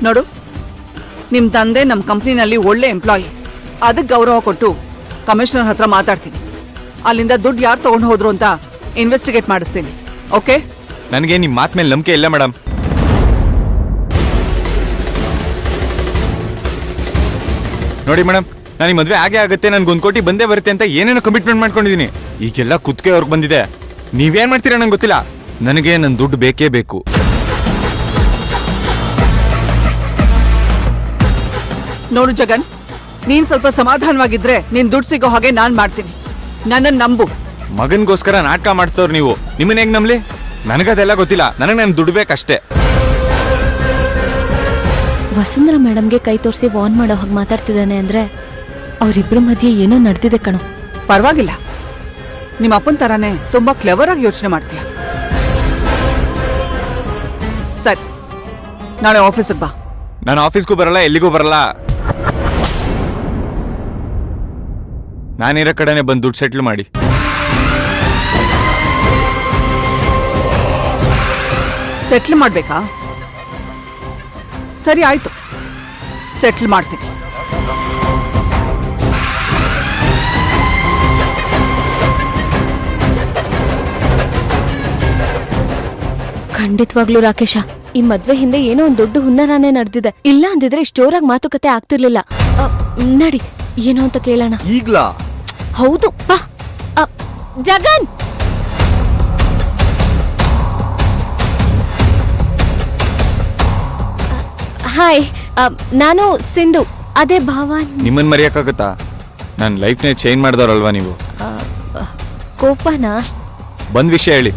ನೋಡು, ನಿಮ್ ತಂದೆ ನಮ್ಮ ಕಂಪ್ನಿನಲ್ಲಿ ಒಳ್ಳೆ ಎಂಪ್ಲಾಯಿ, ಅದಕ್ಕೆ ಗೌರವ ಕೊಟ್ಟು ಕಮಿಷನರ್ ಹತ್ರ ಮಾತಾಡ್ತೀನಿ. ಅಲ್ಲಿಂದ ದುಡ್ಡು ಯಾರು ತಗೊಂಡು ಹೋದ್ರು ಅಂತ ಇನ್ವೆಸ್ಟಿಗೇಟ್ ಮಾಡಿಸ್ತೀನಿ. ಓಕೆ? ನನಗೆ ನಿಮ್ಮ ಮಾತು ಮೇಲೆ ನಂಬಿಕೆ ಇಲ್ಲ ಮೇಡಮ್. ನೋಡಿ ಮೇಡಮ್, ನಾನು ಈ ಮದುವೆ ಆಗೇ ಆಗುತ್ತೆ, ನನ್ಗೆ 1 ಕೋಟಿ ಬಂದೇ ಬರುತ್ತೆ ಅಂತ ಏನೇನೋ ಕಮಿಟ್ಮೆಂಟ್ ಮಾಡ್ಕೊಂಡಿದ್ದೀನಿ. ಈಗೆಲ್ಲ ಕುತ್ತಿಗೆ ಅವ್ರಿಗೆ ಬಂದಿದೆ. ನೀವೇನ್ ಮಾಡ್ತೀರಾ ನಂಗೆ ಗೊತ್ತಿಲ್ಲ. ನನಗೆ ನನ್ನ ದುಡ್ಡು ಬೇಕೇ ಬೇಕು. ನೋಡು ಜಗನ್, ನೀನ್ ಸ್ವಲ್ಪ ಸಮಾಧಾನವಾಗಿದ್ರೆ ನಿನ್ ದುಡ್ಡು ಸಿಗೋ ಹಾಗೆ ನಾನ್ ಮಾಡ್ತೀನಿ. ನನ್ನನ್ನು ನಂಬು. ಮಗನ್ಗೋಸ್ಕರ ನಾಟಕ ಮಾಡಿಸ್ತವ್ರು ನೀವು. ನಿಮ್ಮನ್ನ ಹೇಗೆ ನಂಬಲಿ? ನನಗದೆಲ್ಲ ಗೊತ್ತಿಲ್ಲ. ನನಗೆ ನನ್ನ ದುಡ್ಡು ಬೇಕಷ್ಟೇ. ವಸುಂಧರಾ ಮೇಡಮ್ಗೆ ಕೈ ತೋರಿಸಿ ವಾರ್ನ್ ಮಾಡೋ ಹಾಗೆ ಮಾತಾಡ್ತಿದ್ದಾನೆ ಅಂದ್ರೆ ಅವರಿಬ್ಬರ ಮಧ್ಯೆ ಏನೋ ನಡೆದಿದೆ ಕಣೋ. ಪರವಾಗಿಲ್ಲ, ನಿಮ್ಮ ಅಪ್ಪನ ತರಾನೇ ತುಂಬಾ ಕ್ಲೆವರ್ ಆಗಿ ಯೋಚನೆ ಮಾಡ್ತೀಯ. ಸರಿ, ನಾಳೆ ಆಫೀಸಿಗೆ ಬಾ. ನಾನು ಆಫೀಸ್ಗೂ ಬರಲ್ಲ, ಎಲ್ಲಿಗೂ ಬರಲ್ಲ. ನಾನಿರೋ ಕಡೆನೆ ಬಂದು ದುಡ್ಡು ಸೆಟ್ಲ್ ಮಾಡಿ. ಸೆಟ್ಲ್ ಮಾಡ್ಬೇಕಾ? ಸರಿ ಆಯ್ತು, ಸೆಟ್ಲ್ ಮಾಡ್ತೀನಿ. ಖಂಡಿತವಾಗ್ಲೂ ರಾಕೇಶ, ಈ ಮದ್ವೆ ಹಿಂದೆ ಏನೋ ಒಂದು ದೊಡ್ಡ ಹುನ್ನಾರನೇ ನಡೆದಿದೆ. ಇಲ್ಲ ಅಂದಿದ್ರೆ ಇಷ್ಟೋರಾಗಿ ಮಾತುಕತೆ ಆಗ್ತಿರ್ಲಿಲ್ಲ. ನಡಿ, ಏನೋ ಅಂತ ಕೇಳೋಣ. ಈಗ್ಲಾ? ಹೌದು, ಬಾ. ಜಗನ್, ಹಾಯ್, ನಾನು ಸಿಂಧು. ಅದೇ ಭಾವ. ನಿಮ್ಮನ್ ಮರೆಯಕ್ಕಾಗತ್ತಾ? ನನ್ನ ಲೈಫ್ನೇ ಚೇಂಜ್ ಮಾಡಿದವ್ರಲ್ವಾ ನೀವು. ಕೋಪನಾ? ಬಂದ್ ವಿಷಯ ಹೇಳಿ.